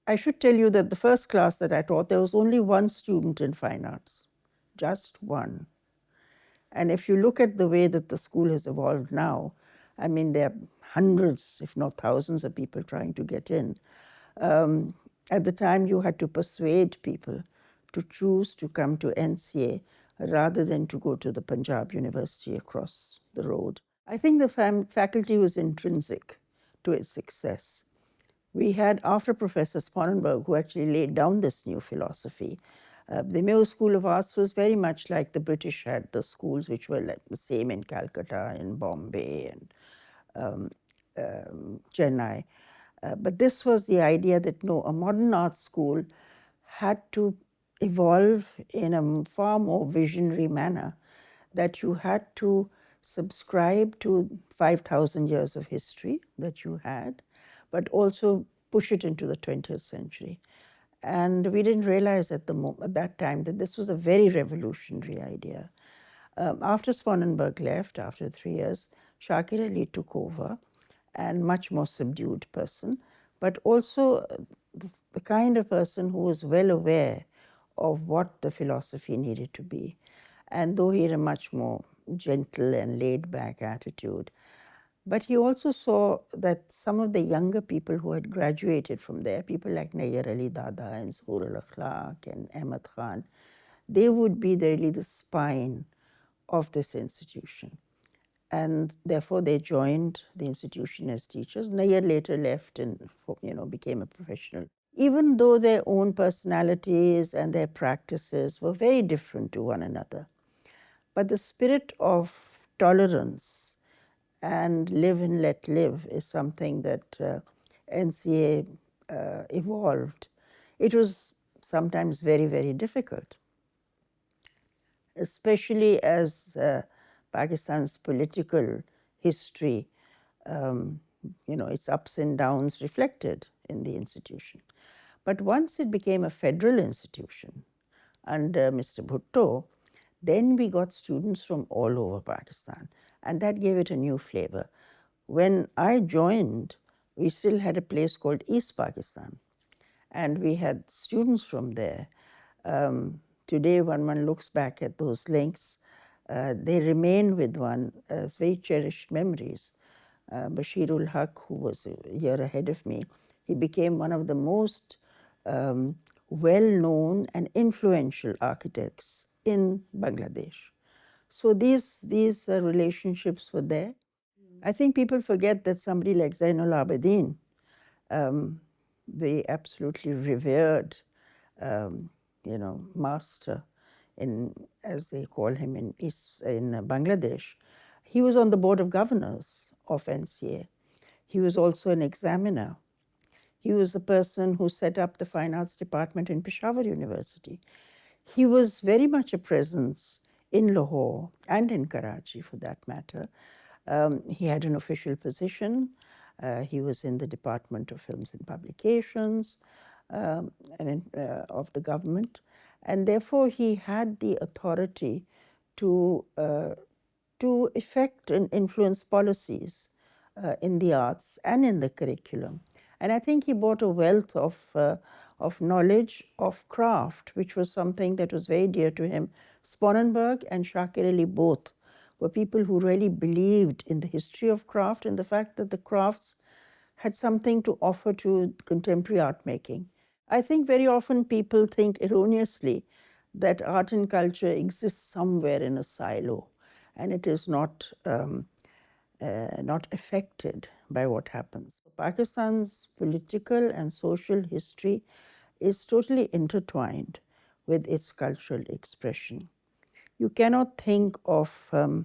I should tell you that the first class that I taught, there was only one student in fine arts, just one. And if you look at the way that the school has evolved now, I mean, there are hundreds, if not thousands, of people trying to get in. At the time, you had to persuade people to choose to come to NCA rather than to go to the Punjab University across the road. I think the faculty was intrinsic to its success. We had, after Professor Sponenberg, who actually laid down this new philosophy, the Mayo School of Arts was very much like the British had the schools, which were like the same in Calcutta, in Bombay, and Chennai. But this was the idea that no, a modern art school had to evolve in a far more visionary manner, that you had to subscribe to 5,000 years of history that you had, but also push it into the 20th century. And we didn't realize at that time that this was a very revolutionary idea. After Sponenberg left, after 3 years, Shakir Ali took over, and much more subdued person, but also the kind of person who was well aware of what the philosophy needed to be. And though he had a much more gentle and laid-back attitude, but he also saw that some of the younger people who had graduated from there, people like Nayyar Ali Dada and Zuhur al-Akhlaq and Ahmad Khan, they would be really the spine of this institution. And therefore, they joined the institution as teachers. Nayyar later left and became a professional. Even though their own personalities and their practices were very different to one another, but the spirit of tolerance and live and let live is something that NCA evolved. It was sometimes very, very difficult, especially as Pakistan's political history, its ups and downs reflected in the institution. But once it became a federal institution under Mr. Bhutto, then we got students from all over Pakistan, and that gave it a new flavor. When I joined, we still had a place called East Pakistan, and we had students from there. Today, when one looks back at those links, they remain with one as very cherished memories. Bashirul Haq, who was a year ahead of me, he became one of the most well-known and influential architects in Bangladesh. So these relationships were there. I think people forget that somebody like Zainul Abidin, the absolutely revered, master, as they call him in Bangladesh, he was on the board of governors of NCA. He was also an examiner. He was the person who set up the fine arts department in Peshawar University. He was very much a presence in Lahore and in Karachi, for that matter. He had an official position. He was in the Department of Films and Publications of the government. And therefore, he had the authority to effect and influence policies in the arts and in the curriculum. And I think he brought a wealth of knowledge of craft, which was something that was very dear to him. Sponenberg and Shakir Ali both were people who really believed in the history of craft and the fact that the crafts had something to offer to contemporary art making. I think very often people think erroneously that art and culture exists somewhere in a silo, and it is not affected by what happens. Pakistan's political and social history is totally intertwined with its cultural expression. You cannot think of the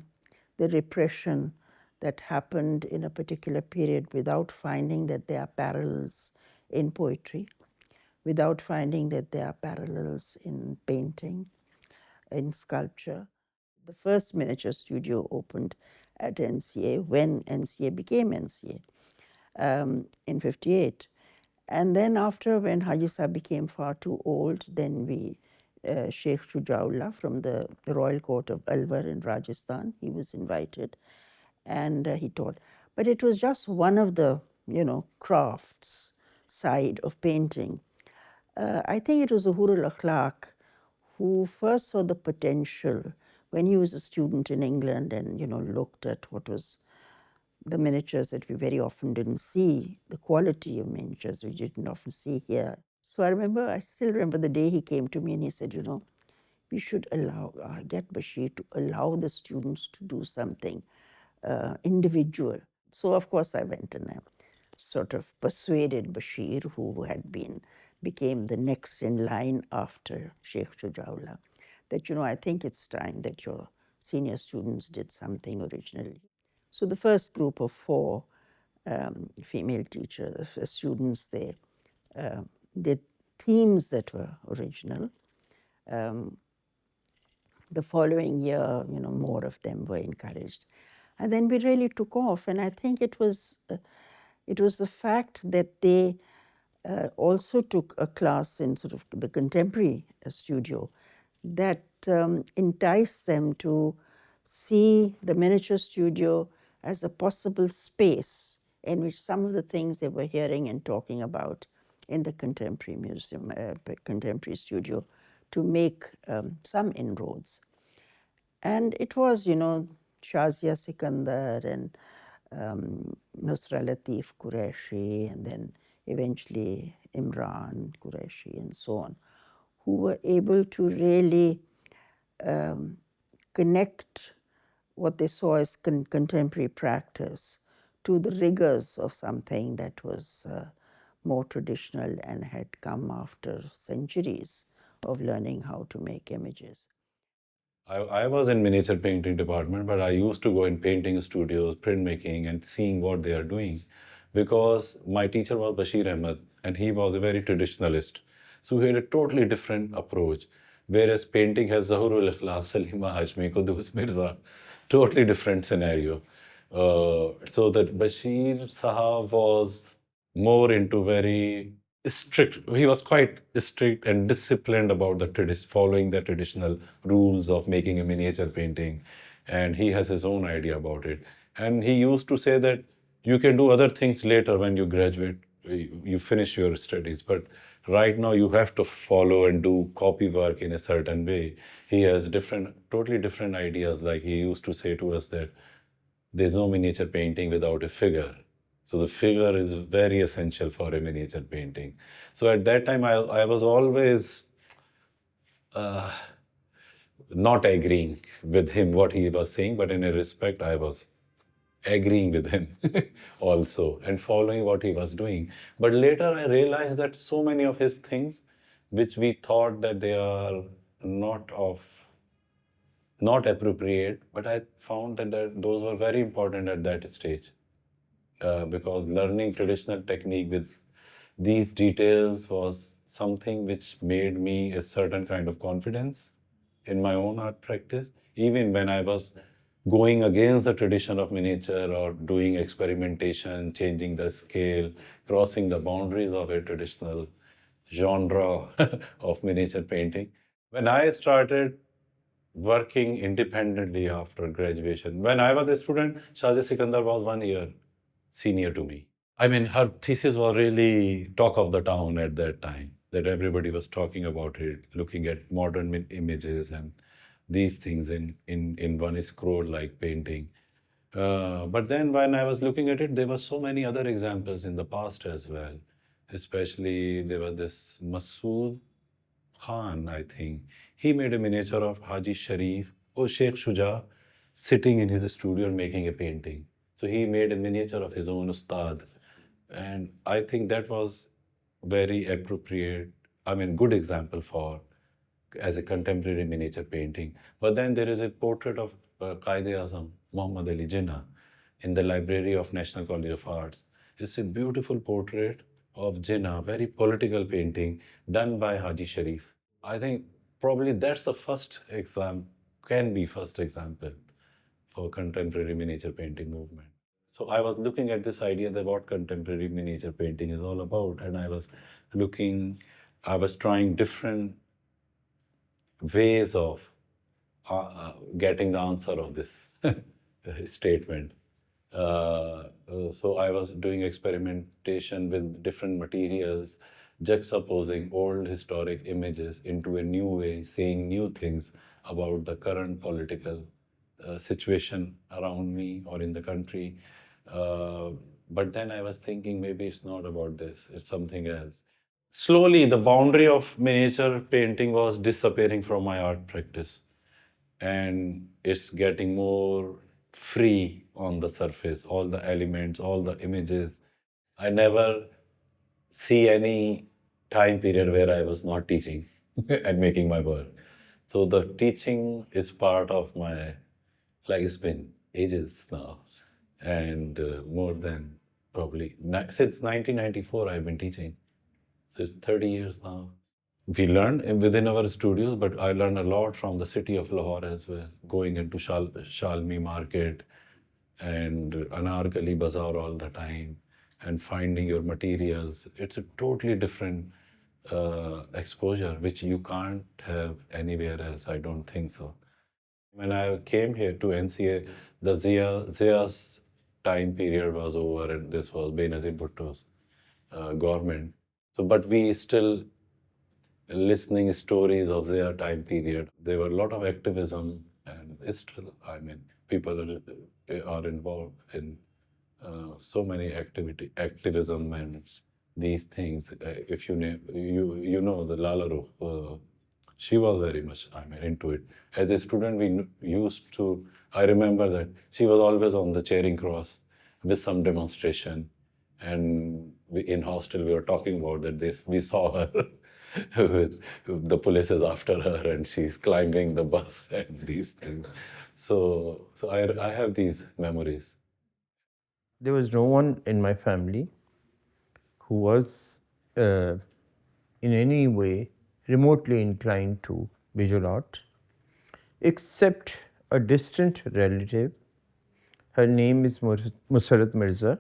repression that happened in a particular period without finding that there are parallels in poetry, without finding that there are parallels in painting, in sculpture. The first miniature studio opened at NCA when NCA became NCA in 58. And then after, when Haji Sahib became far too old, then Sheikh Shujaullah from the Royal Court of Alwar in Rajasthan, he was invited and he taught. But it was just one of the, crafts side of painting. I think it was Zuhur al-Akhlaq who first saw the potential when he was a student in England and, looked at what was the miniatures that we very often didn't see, the quality of miniatures we didn't often see here. So I still remember the day he came to me and he said, we should get Bashir to allow the students to do something individual. So of course I went and I sort of persuaded Bashir, who became the next in line after Sheikh Shujaullah, that, I think it's time that your senior students did something originally. So the first group of 4 female teachers, students, they did themes that were original. The following year, more of them were encouraged. And then we really took off. And I think it was the fact that they also took a class in sort of the contemporary studio that enticed them to see the miniature studio as a possible space in which some of the things they were hearing and talking about in the contemporary museum, contemporary studio, to make some inroads. And it was, Shazia Sikandar and Nusra Latif Qureshi, and then eventually Imran Qureshi, and so on, who were able to really connect what they saw as contemporary practice to the rigors of something that was more traditional and had come after centuries of learning how to make images. I was in miniature painting department, but I used to go in painting studios, printmaking, and seeing what they are doing, because my teacher was Bashir Ahmed, and he was a very traditionalist. So he had a totally different approach. Whereas painting has Zahurul Ikhlaq, Salima, Hashmi, Quddus, Mirza, totally different scenario. So that Bashir Sahab was more into very strict. He was quite strict and disciplined about following the traditional rules of making a miniature painting, and he has his own idea about it. And he used to say that you can do other things later when you graduate, you finish your studies, but right now you have to follow and do copy work in a certain way. He has totally different ideas. Like he used to say to us that there's no miniature painting without a figure. So the figure is very essential for a miniature painting. So at that time, I was always not agreeing with him what he was saying, but in a respect, I was agreeing with him also and following what he was doing. But later I realized that so many of his things, which we thought that they are not appropriate, but I found that those were very important at that stage. Because learning traditional technique with these details was something which made me a certain kind of confidence in my own art practice. Even when I was going against the tradition of miniature or doing experimentation, changing the scale, crossing the boundaries of a traditional genre of miniature painting. When I started working independently after graduation, when I was a student, Shazia Sikandar was 1 year senior to me. I mean, her thesis was really talk of the town at that time, that everybody was talking about it, looking at modern images and these things in one scroll-like painting. But then when I was looking at it, there were so many other examples in the past as well. Especially there was this Masood Khan, I think. He made a miniature of Haji Sharif or Sheikh Shuja sitting in his studio and making a painting. So he made a miniature of his own ustad. And I think that was very appropriate, good example for as a contemporary miniature painting. But then there is a portrait of Qaid-e-Azam, Muhammad Ali Jinnah, in the library of National College of Arts. It's a beautiful portrait of Jinnah, very political painting done by Haji Sharif. I think probably that's the first example for contemporary miniature painting movement. So I was looking at this idea that what contemporary miniature painting is all about, and I was trying different ways of getting the answer of this statement. So I was doing experimentation with different materials, juxtaposing old historic images into a new way, saying new things about the current political situation around me or in the country. But then I was thinking maybe it's not about this, it's something else. Slowly, the boundary of miniature painting was disappearing from my art practice, and it's getting more free on the surface, all the elements, all the images. I never see any time period where I was not teaching and making my work. So the teaching is part of my, like it's been ages now, and more than probably since 1994 I've been teaching. So it's 30 years now. We learned within our studios, but I learned a lot from the city of Lahore as well, going into Shalmi market and Anarkali Bazaar all the time and finding your materials. It's a totally different exposure, which you can't have anywhere else. I don't think so. When I came here to NCA, the Zia's time period was over, and this was Benazir Bhutto's government. So, but we still listening stories of their time period. There were a lot of activism, and it's still, I mean, people are involved in so many activism and these things. If you name, you know the Lala Rukh, she was very much, I mean, into it. As a student, we used to, I remember that she was always on the Charing Cross with some demonstration. And in hostel, we were talking about that we saw her with the police is after her and she's climbing the bus and these things. So I have these memories. There was no one in my family who was in any way remotely inclined to visual art, except a distant relative. Her name is Mirza.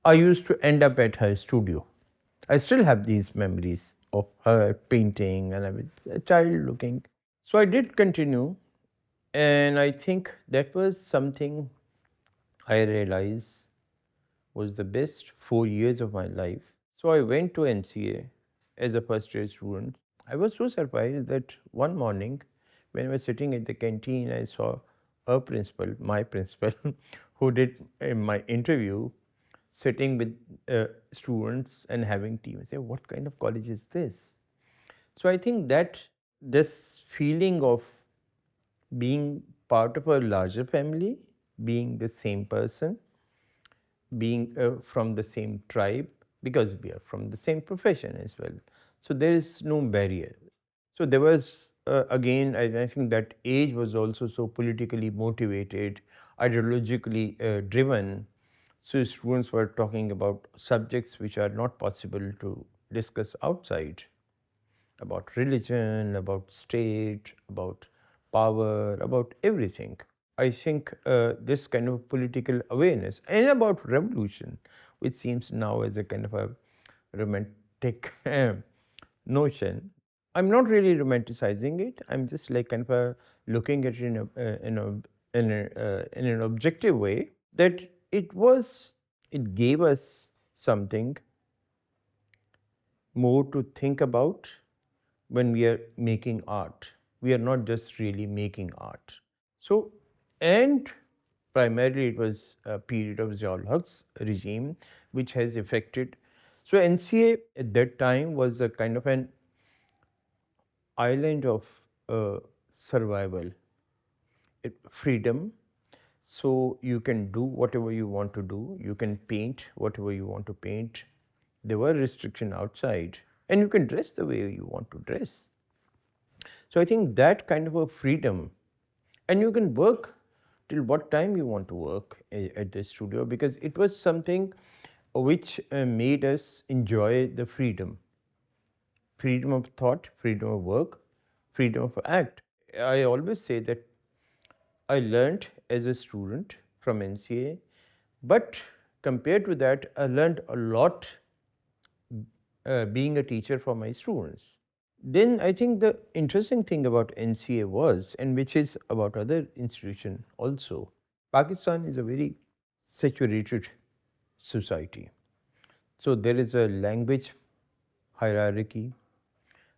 I used to end up at her studio. I still have these memories of her painting, and I was a child looking. So I did continue, and I think that was something I realized was the best 4 years of my life. So I went to NCA as a first year student. I was so surprised that one morning, when I was sitting at the canteen, I saw a principal, my principal, who did my interview, sitting with students and having tea. I say, what kind of college is this? So I think that this feeling of being part of a larger family, being the same person, being from the same tribe, because we are from the same profession as well. So there is no barrier. So there was, again, I think that age was also so politically motivated, ideologically driven. So students were talking about subjects which are not possible to discuss outside, about religion, about state, about power, about everything. I think this kind of political awareness and about revolution, which seems now as a kind of a romantic notion. I'm not really romanticizing it. I'm just like kind of looking at it in an objective way, that it gave us something more to think about when we are making art. We are not just really making art. So, and primarily it was a period of Ziaul Huq's regime, which has affected. So, NCA at that time was a kind of an island of survival, freedom. So, you can do whatever you want to do, you can paint whatever you want to paint. There were restrictions outside, and you can dress the way you want to dress. So I think that kind of a freedom, and you can work till what time you want to work at the studio, because it was something which made us enjoy the freedom of thought, freedom of work, freedom of act. I always say that I learned as a student from NCA, but compared to that, I learned a lot being a teacher for my students. Then I think the interesting thing about NCA was, and which is about other institution also, Pakistan is a very saturated society. So there is a language hierarchy,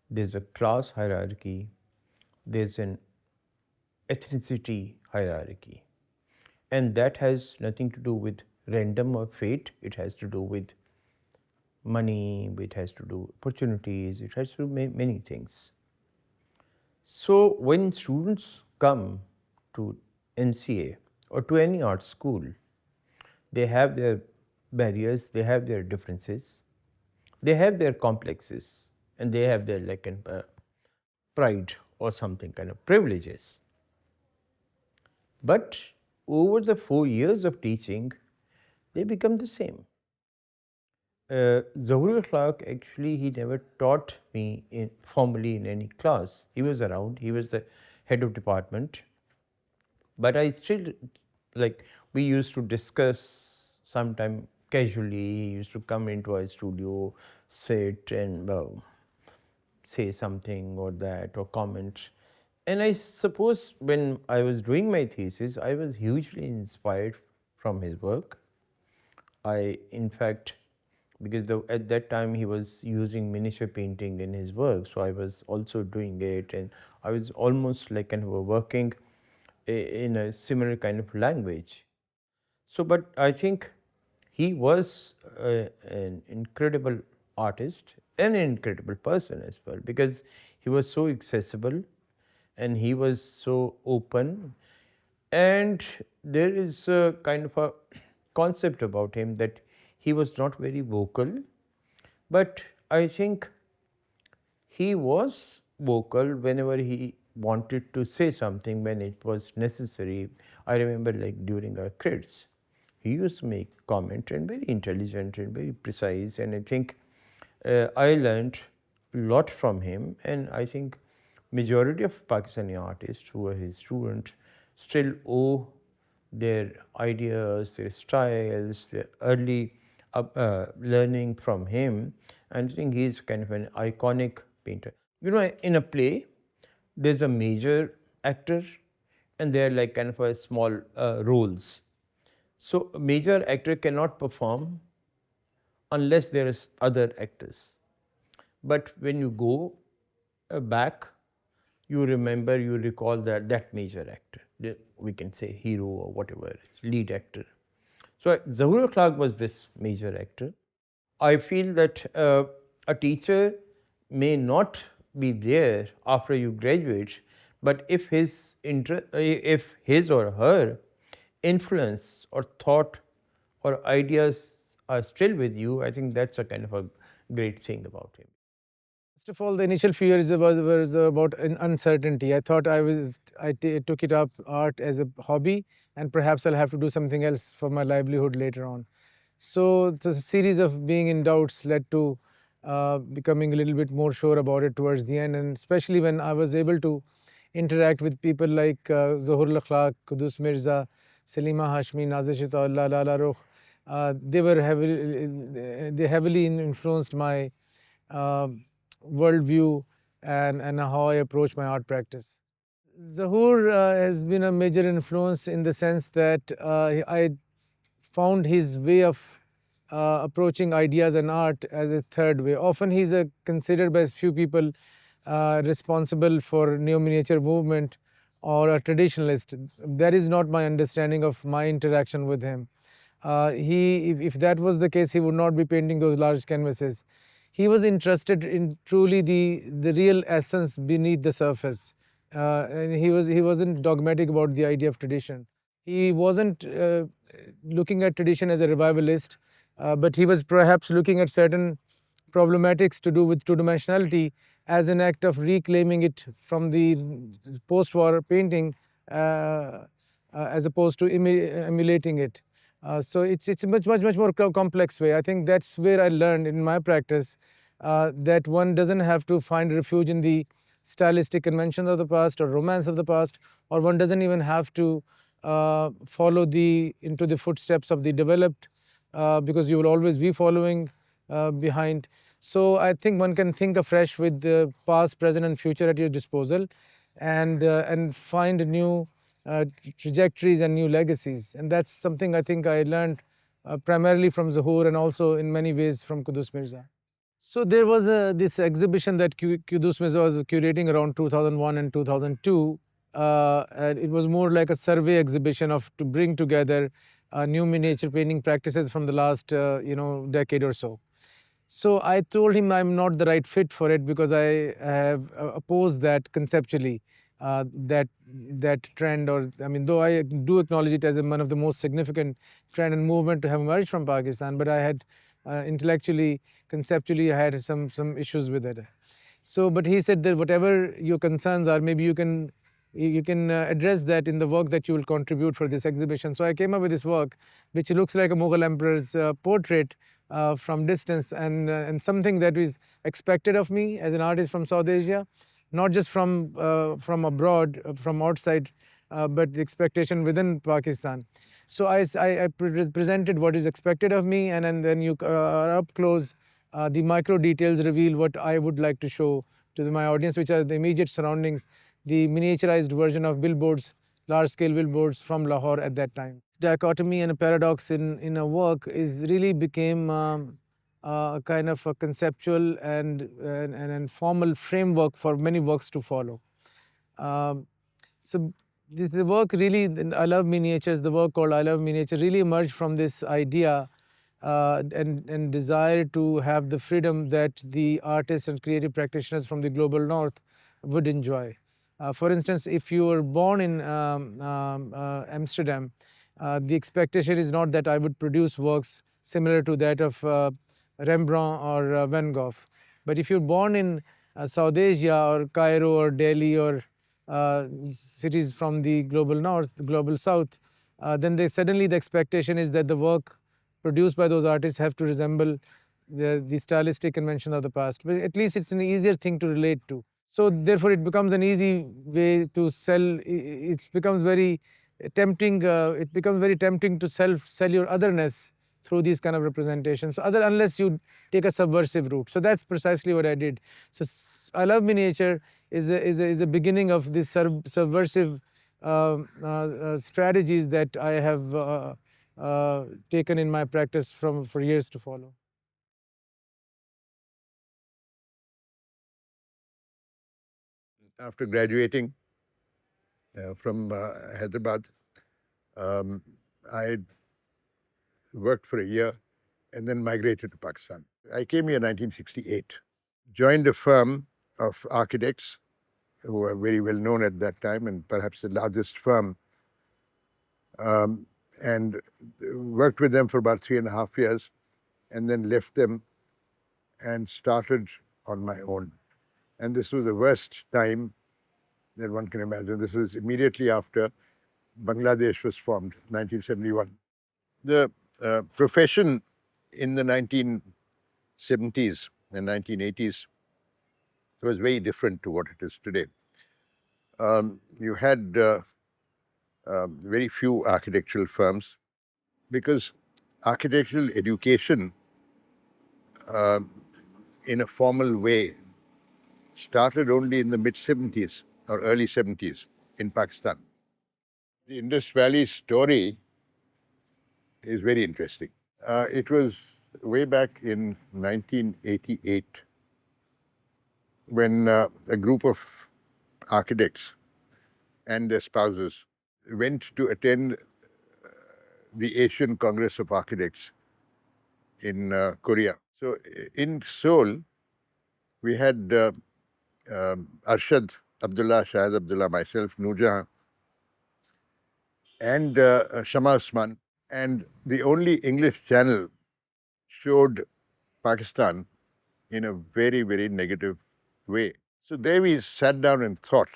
there's a class hierarchy, there's an ethnicity hierarchy. And that has nothing to do with random or fate, it has to do with money, it has to do opportunities, it has to do many things. So when students come to NCA or to any art school, they have their barriers, they have their differences, they have their complexes, and they have their pride or something kind of privileges. But over the 4 years of teaching, they become the same. Zahurul Akhlaq, actually, he never taught me formally in any class. He was around, he was the head of department. But I still, like, we used to discuss sometime casually. He used to come into our studio, sit and say something or that or comment. And I suppose when I was doing my thesis, I was hugely inspired from his work. I, in fact, because at that time he was using miniature painting in his work, so I was also doing it, and I was almost like kind of working in a similar kind of language. So, but I think he was an incredible artist, an incredible person as well, because he was so accessible and he was so open. And there is a kind of a concept about him that he was not very vocal, but I think he was vocal whenever he wanted to say something, when it was necessary. I remember, like, during our crits, he used to make comment, and very intelligent and very precise, and I think I learned a lot from him. And I think majority of Pakistani artists who are his students still owe their ideas, their styles, their early learning from him. And I think he's kind of an iconic painter. You know, in a play, there's a major actor and they're like kind of a small roles. So a major actor cannot perform unless there is other actors. But when you go back, you remember, you recall that major actor, we can say hero or whatever, lead actor. So Zahur Akhlaq was this major actor. I feel that a teacher may not be there after you graduate, but if his or her influence or thought or ideas are still with you, I think that's a kind of a great thing about him. First of all, the initial fear was about uncertainty. I thought I took it up art as a hobby, and perhaps I'll have to do something else for my livelihood later on. So the series of being in doubts led to becoming a little bit more sure about it towards the end, and especially when I was able to interact with people like Zohar Akhlaq, Quddus Mirza, Salima, Hashmi, Nazishita, Lala Rukh. They heavily influenced my worldview and how I approach my art practice. Zahur has been a major influence in the sense that I found his way of approaching ideas and art as a third way. Often he's considered by few people responsible for neo-miniature movement or a traditionalist. That is not my understanding of my interaction with him. If that was the case, he would not be painting those large canvases. He was interested in truly the real essence beneath the surface, and he wasn't dogmatic about the idea of tradition. He wasn't looking at tradition as a revivalist, but he was perhaps looking at certain problematics to do with two-dimensionality as an act of reclaiming it from the post-war painting, as opposed to emulating it. So it's a much more complex way. I think that's where I learned in my practice that one doesn't have to find refuge in the stylistic conventions of the past or romance of the past, or one doesn't even have to follow into the footsteps of the developed, because you will always be following behind. So I think one can think afresh with the past, present, and future at your disposal, and find new trajectories and new legacies. And that's something I think I learned primarily from Zuhur and also in many ways from Quddus Mirza. So there was this exhibition that Quddus Mirza was curating around 2001 and 2002. And it was more like a survey exhibition to bring together new miniature painting practices from the last decade or so. So I told him I'm not the right fit for it because I have opposed that conceptually, that trend. Or I mean, though I do acknowledge it as one of the most significant trend and movement to have emerged from Pakistan, but I had intellectually, conceptually, I had some issues with it. So, but he said that whatever your concerns are, maybe you can address that in the work that you will contribute for this exhibition. So I came up with this work, which looks like a Mughal emperor's portrait from distance, and something that is expected of me as an artist from South Asia, not just from abroad, from outside, but the expectation within Pakistan. So I presented what is expected of me, and then you are up close. The micro details reveal what I would like to show to my audience, which are the immediate surroundings, the miniaturized version of billboards, large-scale billboards from Lahore at that time. Dichotomy and a paradox in a work is really became a kind of a conceptual and formal framework for many works to follow. So the work really, I Love Miniatures, the work called I Love Miniature really emerged from this idea and desire to have the freedom that the artists and creative practitioners from the global north would enjoy. For instance, if you were born in Amsterdam, the expectation is not that I would produce works similar to that of Rembrandt or Van Gogh. But if you're born in South Asia or Cairo or Delhi or cities from the global north, the global south, then suddenly the expectation is that the work produced by those artists have to resemble the stylistic convention of the past. But at least it's an easier thing to relate to. So therefore it becomes an easy way to sell. It becomes very tempting. It becomes very tempting to sell your otherness through these kind of representations. Unless you take a subversive route. So that's precisely what I did. So I Love Miniature is a beginning of this subversive strategies that I have taken in my practice for years to follow. After graduating from Hyderabad, I worked for a year and then migrated to Pakistan. I came here in 1968, joined a firm of architects who were very well known at that time and perhaps the largest firm, and worked with them for about 3.5 years and then left them and started on my own. And this was the worst time that one can imagine. This was immediately after Bangladesh was formed, 1971. The profession in the 1970s and 1980s was very different to what it is today. You had very few architectural firms because architectural education in a formal way started only in the mid-70s or early 70s in Pakistan. The Indus Valley story is very interesting. It was way back in 1988 when a group of architects and their spouses went to attend the Asian Congress of Architects in Korea. So in Seoul, we had Arshad Abdullah, Shahid Abdullah, myself, Noorjehan, and Shama Usman. And the only English channel showed Pakistan in a very, very negative way. So there we sat down and thought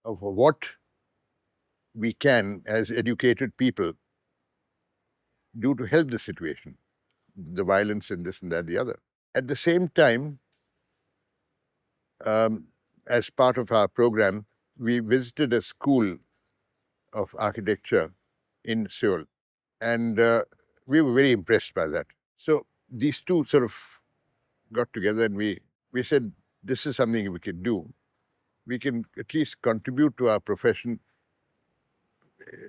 of what we can, as educated people, do to help the situation, the violence and this and that, the other. At the same time, as part of our program, we visited a school of architecture in Seoul, and we were very impressed by that. So these two sort of got together and we said, this is something we can do. We can at least contribute to our profession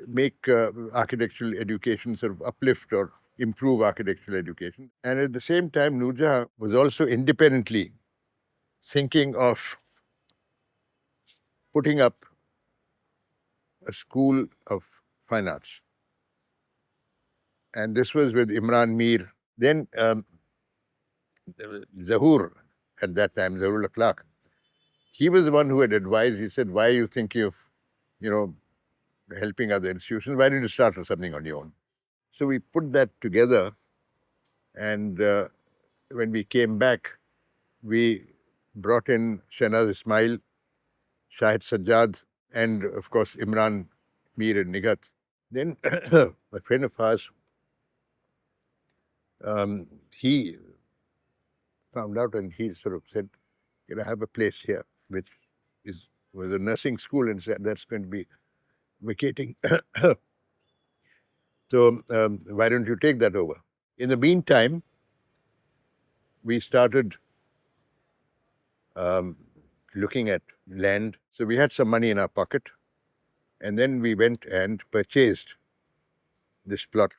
make architectural education sort of uplift or improve architectural education. And at the same time, Noorjehan was also independently thinking of putting up a school of fine arts. And this was with Imran Mir. Then Zahur, at that time, Zahur Clark, he was the one who had advised. He said, why are you thinking of, helping other institutions? Why don't you start with something on your own? So we put that together, and when we came back, we brought in Shahnaz Ismail, Shahid Sajjad, and of course Imran Mir and Nigat. Then a friend of ours, he found out and he sort of said, I have a place here which was a nursing school, and said that's going to be vacating. So why don't you take that over? In the meantime, we started looking at land. So we had some money in our pocket, and then we went and purchased this plot.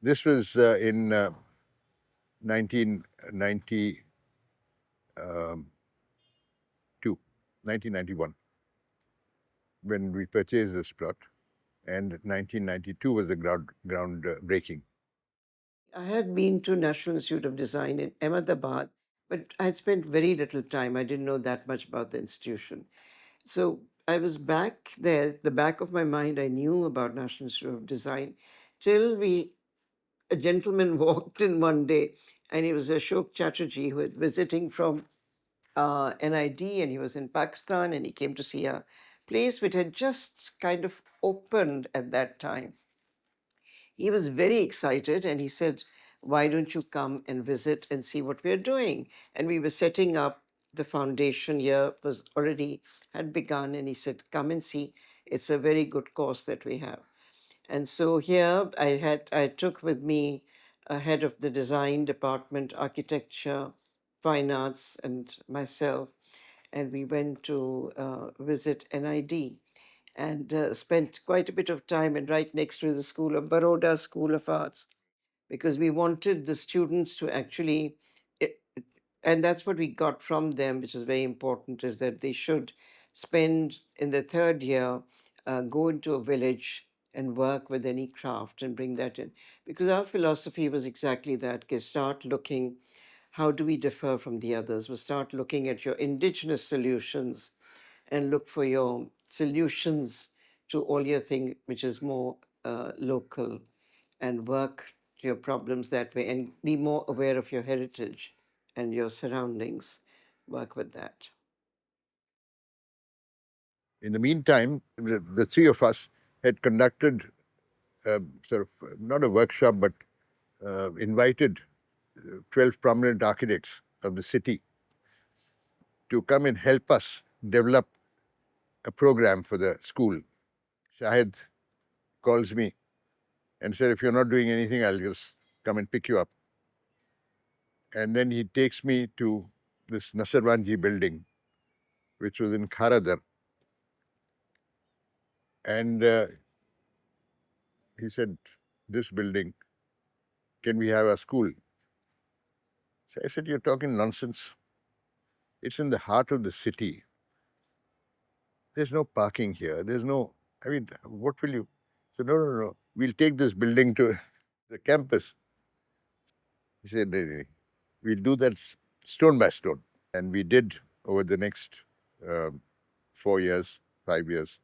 This was in 1992, 1991, when we purchased this plot, and 1992 was the ground breaking. I had been to National Institute of Design in Ahmedabad, but I had spent very little time. I didn't know that much about the institution. So I was back there. The back of my mind, I knew about National Institute of Design till a gentleman walked in one day, and he was Ashok Chatterjee, who was visiting from NID, and he was in Pakistan, and he came to see a place which had just kind of opened at that time. He was very excited, and he said, why don't you come and visit and see what we're doing? And we were setting up. The foundation here was already had begun, and he said, come and see. It's a very good course that we have. And so here I took with me a head of the design department, architecture, fine arts, and myself, and we went to visit NID, and spent quite a bit of time, and right next to the School of Baroda School of Arts, because we wanted the students to actually, and that's what we got from them, which was very important, is that they should spend in the third year, go into a village and work with any craft and bring that in. Because our philosophy was exactly that, start looking, how do we differ from the others? We'll start looking at your indigenous solutions and look for your solutions to all your thing, which is more local, and work your problems that way, and be more aware of your heritage and your surroundings. Work with that. In the meantime, the three of us had conducted sort of not a workshop, but invited 12 prominent architects of the city to come and help us develop a program for the school. Shahid calls me and said, if you're not doing anything, I'll just come and pick you up. And then he takes me to this Nasarwanji building, which was in Kharadar. And he said, this building, can we have a school? So I said, you're talking nonsense. It's in the heart of the city. There's no parking here. There's no, I mean, what will you? So no. We'll take this building to the campus. He said, no. We'll do that stone by stone. And we did over the next 4 years, 5 years,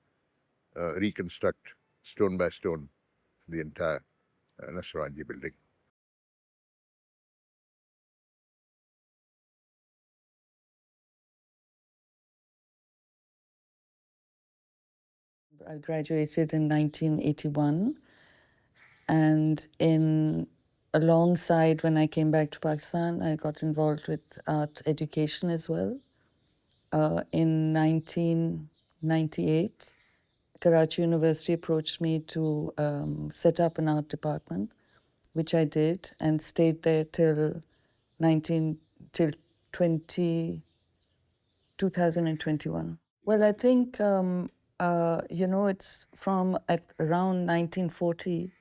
reconstruct stone by stone the entire Nasranji building. I graduated in 1981, and alongside when I came back to Pakistan, I got involved with art education as well. In 1998, Karachi University approached me to set up an art department, which I did, and stayed there till 2021. Well, I think You know, it's from at around 1940.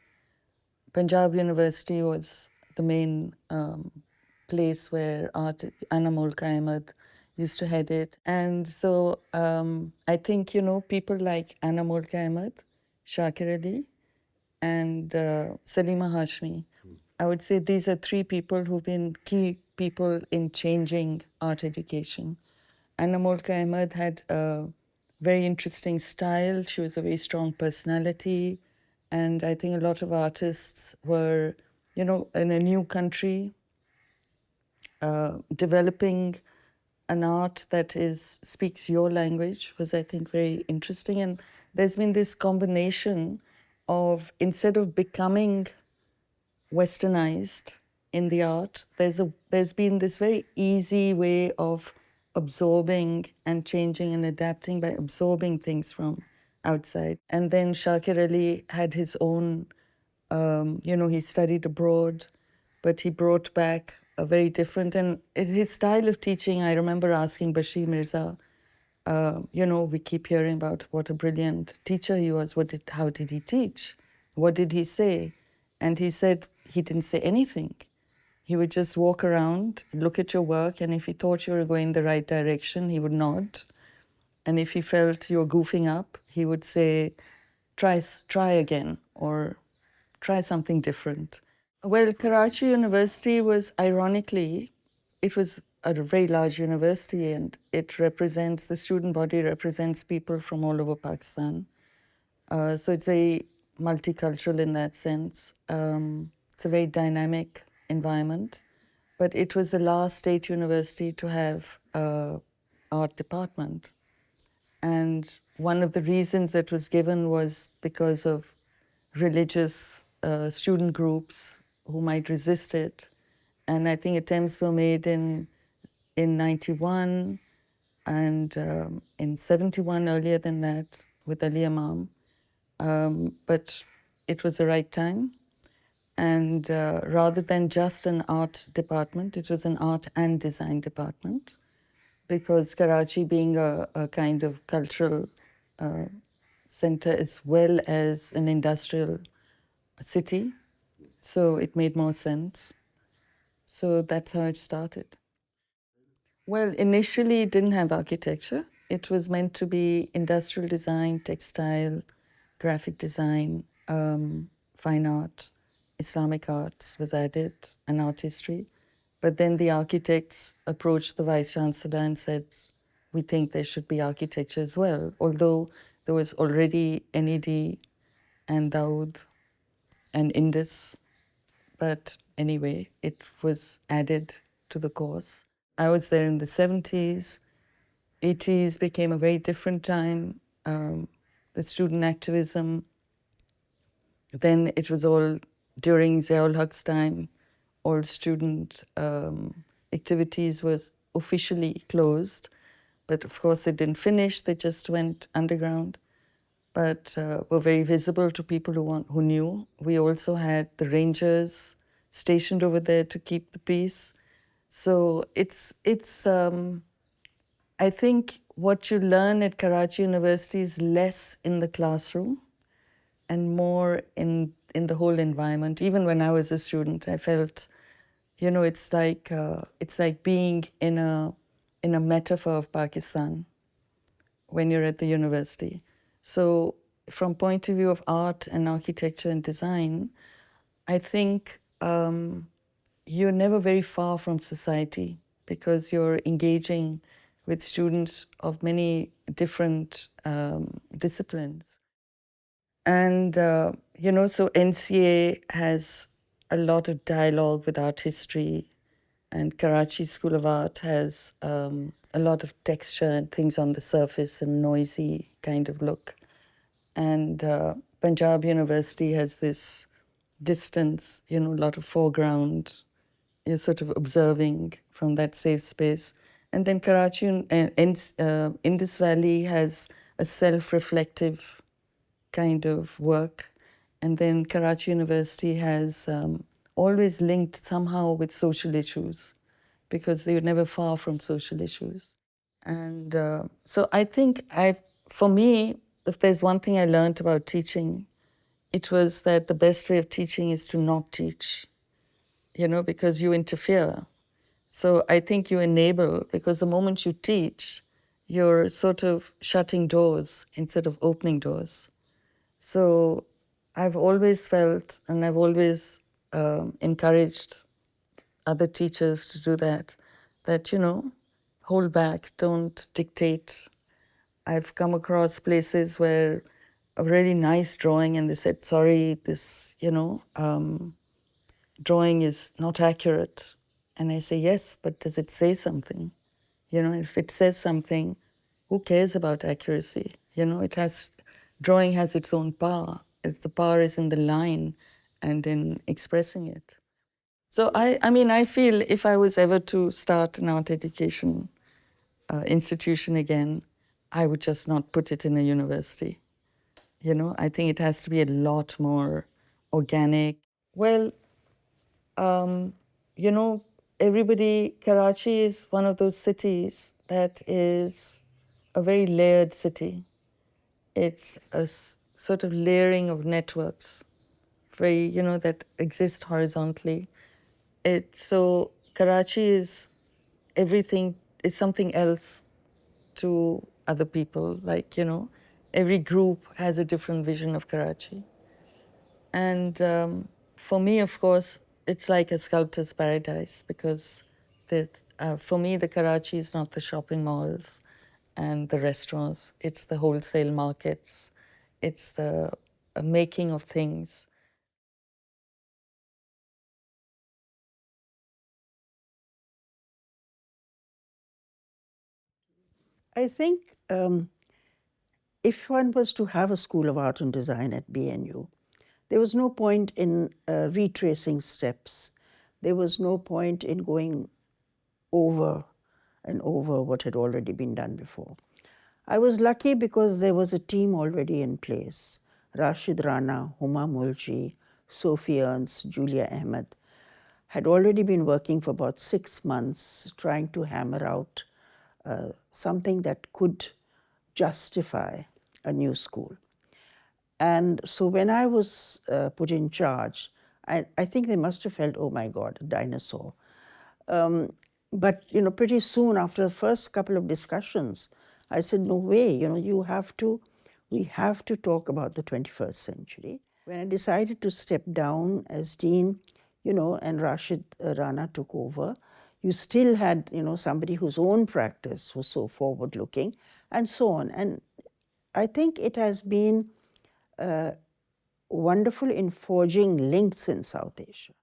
Punjab University was the main place where Anna Mulka Ahmed used to head it. And so I think, you know, people like Anna Mulka Ahmed, Shakir Ali, and Salima Hashmi, I would say these are three people who've been key people in changing art education. Anna Mulka Ahmed had a very interesting style. She was a very strong personality. And I think a lot of artists were, you know, in a new country, developing an art that speaks your language was, I think, very interesting. And there's been this combination of, instead of becoming westernized in the art, there's been this very easy way of absorbing and changing and adapting by absorbing things from outside. And then Shakir Ali had his own, you know, he studied abroad, but he brought back a very different, and his style of teaching, I remember asking Bashir Mirza, you know, we keep hearing about what a brilliant teacher he was. How did he teach? What did he say? And he said he didn't say anything. He would just walk around, look at your work, and if he thought you were going the right direction, he would nod. And if he felt you were goofing up, he would say, try again, or try something different. Well, Karachi University was, ironically, it was a very large university, and it represents, the student body represents people from all over Pakistan. So it's very multicultural in that sense. It's a very dynamic environment. But it was the last state university to have an art department. And one of the reasons that was given was because of religious student groups who might resist it. And I think attempts were made in 91 and in 71, earlier than that, with Ali Imam. But it was the right time. And rather than just an art department, it was an art and design department, because Karachi being a kind of cultural center as well as an industrial city, so it made more sense. So that's how it started. Well, initially it didn't have architecture. It was meant to be industrial design, textile, graphic design, fine art, Islamic arts was added, and art history. But then the architects approached the Vice Chancellor and said, we think there should be architecture as well, although there was already NED and Dawood and Indus. But anyway, it was added to the course. I was there in the 70s. 80s became a very different time. The student activism, then it was all during Ziaul Haq's time, all student activities was officially closed. But of course, it didn't finish. They just went underground, but were very visible to people who knew. We also had the rangers stationed over there to keep the peace. So it's I think what you learn at Karachi University is less in the classroom and more in the whole environment. Even when I was a student, I felt, you know, it's like being in a metaphor of Pakistan when you're at the university. So from point of view of art and architecture and design, I think you're never very far from society, because you're engaging with students of many different disciplines. And, you know, so NCA has a lot of dialogue with art history, and Karachi School of Art has a lot of texture and things on the surface and noisy kind of look. And Punjab University has this distance, you know, a lot of foreground. You're sort of observing from that safe space. And then Karachi and Indus Valley has a self-reflective kind of work. And then Karachi University has always linked somehow with social issues, because they're never far from social issues. And so I think for me, if there's one thing I learned about teaching, it was that the best way of teaching is to not teach, because you interfere. So I think you enable, because the moment you teach, you're sort of shutting doors instead of opening doors. So I've always felt, and I've always encouraged other teachers to do that, hold back, don't dictate. I've come across places where a really nice drawing and they said, sorry, this, drawing is not accurate. And I say, yes, but does it say something? If it says something, who cares about accuracy? Drawing has its own power. If the power is in the line and in expressing it. So I feel if I was ever to start an art education institution again, I would just not put it in a university. I think it has to be a lot more organic. Well, Karachi is one of those cities that is a very layered city. It's a sort of layering of networks, that exist horizontally. So Karachi is something else to other people. Every group has a different vision of Karachi. And for me, of course, it's like a sculptor's paradise, because for me, the Karachi is not the shopping malls and the restaurants. It's the wholesale markets. It's the making of things. I think if one was to have a School of Art and Design at BNU, there was no point in retracing steps. There was no point in going over and over what had already been done before. I was lucky because there was a team already in place. Rashid, Rana, Huma Mulji, Sophie Ernst, Julia Ahmed had already been working for about 6 months trying to hammer out something that could justify a new school. And so when I was put in charge, I think they must have felt, oh my God, a dinosaur. But pretty soon after the first couple of discussions, I said, no way, we have to talk about the 21st century. When I decided to step down as dean, and Rashid Rana took over, you still had, somebody whose own practice was so forward-looking, and so on. And I think it has been wonderful in forging links in South Asia.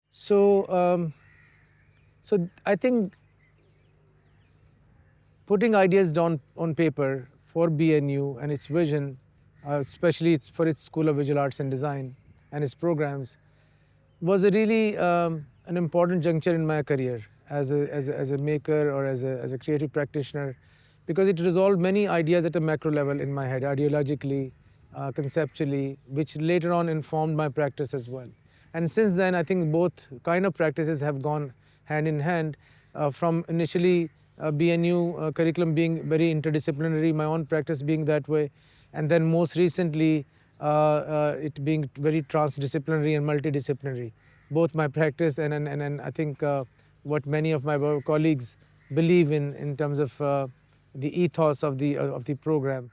So I think putting ideas down on paper for BNU and its vision, especially for its School of Visual Arts and Design and its programs, was a really an important juncture in my career as a maker or as a creative practitioner, because it resolved many ideas at a macro level in my head, ideologically, conceptually, which later on informed my practice as well. And since then, I think both kind of practices have gone hand in hand, from initially BNU curriculum being very interdisciplinary, my own practice being that way, and then most recently it being very transdisciplinary and multidisciplinary. Both my practice and I think what many of my colleagues believe in terms of the ethos of the program.